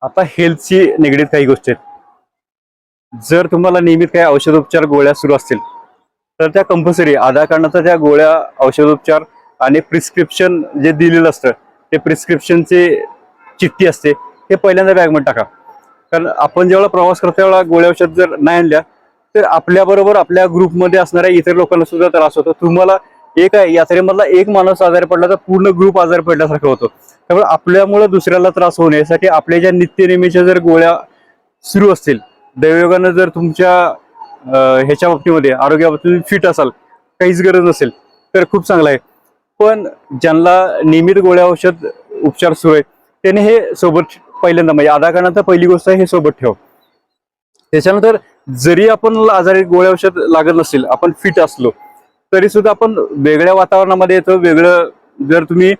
आता हेल्थची निगडीत काही गोष्टी आहेत. जर तुम्हाला नियमित काही औषधोपचार गोळ्या सुरू असतील तर त्या कंपल्सरी आधार कार्डाचा त्या गोळ्या औषधोपचार आणि प्रिस्क्रिप्शन जे दिलेलं असतं ते प्रिस्क्रिप्शनचे चिठ्ठी असते हे पहिल्यांदा बॅगमध्ये टाका. कारण आपण जेव्हा प्रवास करतो तेव्हा गोळ्या औषध जर नाही आणल्या तर आपल्याबरोबर आपल्या ग्रुपमध्ये असणाऱ्या इतर लोकांना सुद्धा त्रास होतो. तुम्हाला एक आहे यात्रेमधला एक माणूस आजारी पडला तर पूर्ण ग्रुप आजारी पडल्यासारखं होतं. त्यामुळे आपल्यामुळे दुसऱ्याला त्रास होऊ नये यासाठी आपल्या ज्या नित्यनेमीच्या जर गोळ्या सुरू असतील, दैवयोगानं जर तुमच्या ह्याच्या बाबतीमध्ये आरोग्या बाबतीत फिट असाल, काहीच गरज नसेल तर खूप चांगलं आहे. पण ज्यांना नियमित गोळ्या औषध उपचार सुरू आहेत त्याने हे सोबत पहिल्यांदा म्हणजे आधार कार्डाचा पहिली गोष्ट आहे हे सोबत ठेव. त्याच्यानंतर जरी आपण आजारी गोळ्या औषध लागत नसेल, आपण फिट असलो तरी सुद्धा आपण वेगळ्या वातावरणामध्ये येतो. वेगळं जर तुम्ही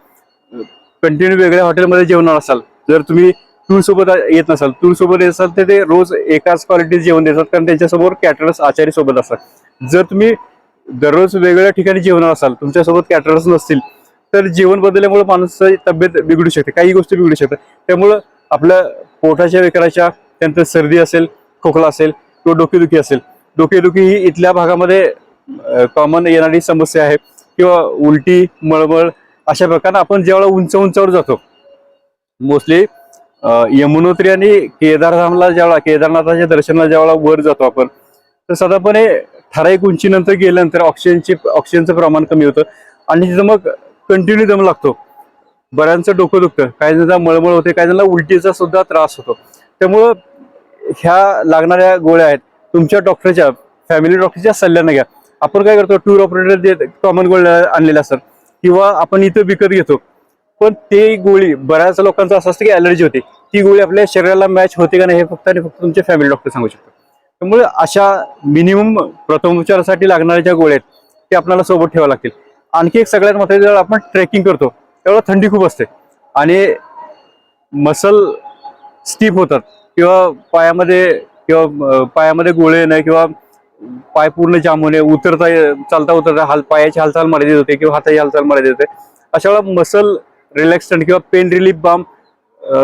कंटिन्यू वेगळ्या हॉटेलमध्ये जेवणार असाल, जर तुम्ही टूर सोबत येत नसाल, टूर सोबत येत असाल तर ते रोज एकाच क्वालिटीचं जेवण देतात कारण त्यांच्यासमोर कॅटरर्स आचारी सोबत असतात. जर तुम्ही दररोज वेगवेगळ्या ठिकाणी जेवणार असाल, तुमच्यासोबत कॅटरर्स नसतील तर जेवण बदलल्यामुळे माणसाची तब्येत बिघडू शकते, काही गोष्टी बिघडू शकतात. त्यामुळं आपल्या पोटाच्या विकाराच्या त्यानंतर सर्दी असेल, खोकला असेल किंवा डोकेदुखी असेल, डोकेदुखी ही इथल्या भागामध्ये कॉमन येणारी समस्या आहे किंवा उलटी मळमळ अशा प्रकारे आपण जेव्हा उंचावर जातो मोस्टली यमुनोत्री आणि केदारधामला जेव्हा केदारनाथाच्या दर्शनाला जेव्हा वर जातो आपण तर साधारणपणे ठराविक उंचीनंतर गेल्यानंतर ऑक्सिजनचं प्रमाण कमी होतं आणि तिथं मग कंटिन्यू दम लागतो. बऱ्याचचं डोकं दुखतं, काही जणांना मळमळ होते, काही जणांना उलटीचा सुद्धा त्रास होतो. त्यामुळं ह्या लागणाऱ्या गोळ्या आहेत तुमच्या डॉक्टरच्या फॅमिली डॉक्टरच्या सल्ल्याने घ्या. आपण काय करतो टूर ऑपरेटर जे कॉमन गोळ्या आणलेल्या असतात किंवा आपण इथं विकत घेतो, पण ते गोळी बऱ्याच लोकांचं असं असतं की ॲलर्जी होते, ती गोळी आपल्या शरीराला मॅच होते का नाही हे फक्त आणि फक्त तुमचे फॅमिली डॉक्टर सांगू शकतो. त्यामुळे अशा मिनिमम प्रथमोपचारासाठी लागणाऱ्या ज्या गोळ्या आहेत त्या आपल्याला सोबत ठेवाव्या लागतील. आणखी एक सगळ्यात महत्त्वाचं, जेव्हा आपण ट्रेकिंग करतो तेव्हा थंडी खूप असते आणि मसल स्टिफ होतात किंवा पायामध्ये गोळे येणं किंवा पाय पूर्ण जाम होणे, चालता उतरता पायाची हालचाल मर्यादित होते किंवा हाताची हालचाल मर्यादित होते. अशा वेळेला मसल रिलॅक्संट किंवा पेन रिलीफ बाम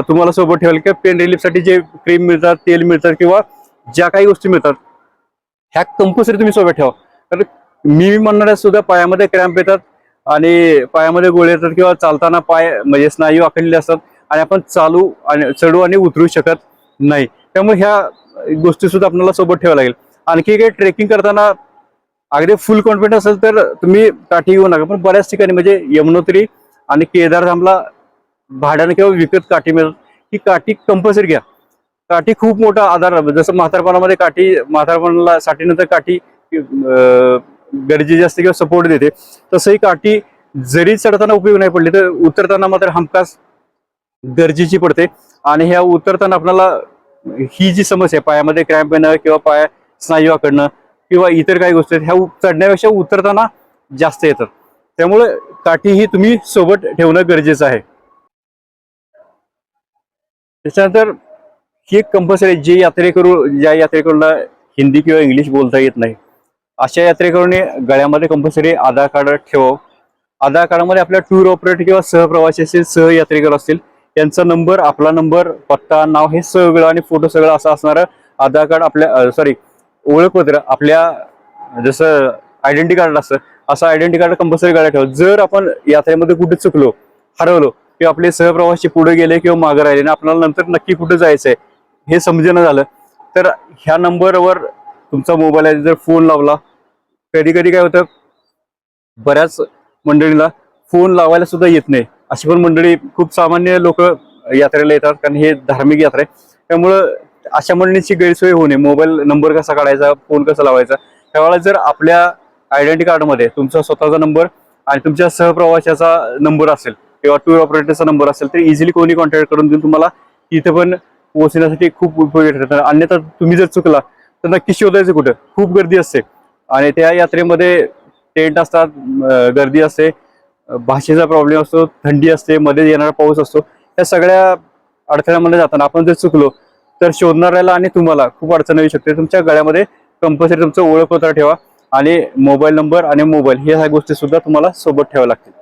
तुम्हाला सोबत ठेवाल किंवा पेन रिलीफसाठी जे क्रीम मिळतात, तेल मिळतात किंवा ज्या काही गोष्टी मिळतात ह्या कंपल्सरी तुम्ही सोबत ठेवा. कारण मी म्हणणाऱ्या सुद्धा पायामध्ये क्रॅम्प येतात आणि पायामध्ये गोळे येतात किंवा चालताना पाय म्हणजे स्नायू आखडलेले असतात आणि आपण चढू आणि उतरू शकत नाही. त्यामुळे ह्या गोष्टी सुद्धा आपल्याला सोबत ठेवाव्या लागेल. आणखी काही ट्रेकिंग करताना अगदी फुल कॉन्फिडन्स असेल तर तुम्ही काठी घेऊ नका, पण बऱ्याच ठिकाणी म्हणजे यमुनोत्री आणि केदारधामला भाड्याने किंवा विकत काठी मिळतात, ही काठी कंपल्सरी घ्या. काठी खूप मोठा आधार, जसं म्हातारपणामध्ये म्हातारपणाला साठीनंतर काठी गरजेची असते किंवा सपोर्ट देते, तसंही काठी जरी चढताना उपयोग नाही पडली तर उतरताना मात्र हमखास गरजेची पडते. आणि ह्या उतरताना आपल्याला ही जी समस्या आहे पायामध्ये क्रॅम्प येणं किंवा पाय स्नायू आकडणं किंवा इतर काही गोष्टी आहेत ह्या चढण्यापेक्षा उतरताना जास्त येतात. त्यामुळे काठी ही तुम्ही सोबत ठेवणं गरजेचं आहे. त्याच्यानंतर ही एक कंपल्सरी ज्या यात्रेकरूंना हिंदी किंवा इंग्लिश बोलता येत नाही अशा यात्रेकरूंनी गळ्यामध्ये कंपल्सरी आधार कार्ड ठेवावं. आधार कार्डामध्ये आपल्या टूर ऑपरेटर किंवा सहप्रवासी असतील, सहयात्रेकर असतील, यांचा नंबर, आपला नंबर, पत्ता, नाव हे सगळं आणि फोटो सगळं असं असणारं आधार कार्ड आपल्या ओळखपत्र आपल्या जसं आयडेंटिटी कार्ड असतं असं आयडेंटिटी कार्ड कंपल्सरी गळ्यात ठेवा. जर आपण यात्रेमध्ये कुठे चुकलो, हरवलो किंवा आपले सहप्रवासी पुढे गेले किंवा मागे राहिले आणि आपल्याला नंतर नक्की कुठे जायचंय हे समजेना झालं तर ह्या नंबरवर तुमचा मोबाईल आहे जर फोन लावला, कधी कधी काय होतं बऱ्याच मंडळीला फोन लावायला सुद्धा येत नाही, अशी पण मंडळी खूप सामान्य लोक यात्रेला येतात कारण हे धार्मिक यात्रा आहे. त्यामुळं अशा मंडळींची गैरसोय होऊ नये. मोबाईल नंबर कसा काढायचा, फोन कसा लावायचा, त्यावेळेला जर आपल्या आयडेंटिटी कार्डमध्ये तुमचा स्वतःचा नंबर आणि तुमच्या सहप्रवाशाचा नंबर असेल किंवा टूर ऑपरेटरचा नंबर असेल तर इझिली कोणी कॉन्टॅक्ट करून देऊन तुम्हाला तिथे पण पोहोचण्यासाठी खूप उपयोगी ठरतात. अन्यथा तुम्ही जर चुकला तर नक्की शोधायचं कुठं, खूप गर्दी असते आणि त्या यात्रेमध्ये टेंट असतात, गर्दी असते, भाषेचा प्रॉब्लेम असतो, थंडी असते, मध्ये येणारा पाऊस असतो. या सगळ्या अडथळ्यामध्ये जाताना आपण जर चुकलो तर शोधणाऱ्याला आणि तुम्हाला खूप अडचण येऊ शकते. तुमच्या गळ्यामध्ये कंपल्सरी तुमचं ओळखपत्र ठेवा आणि मोबाईल नंबर आणि मोबाईल ह्या गोष्टी सुद्धा तुम्हाला सोबत ठेवाव्या लागतील.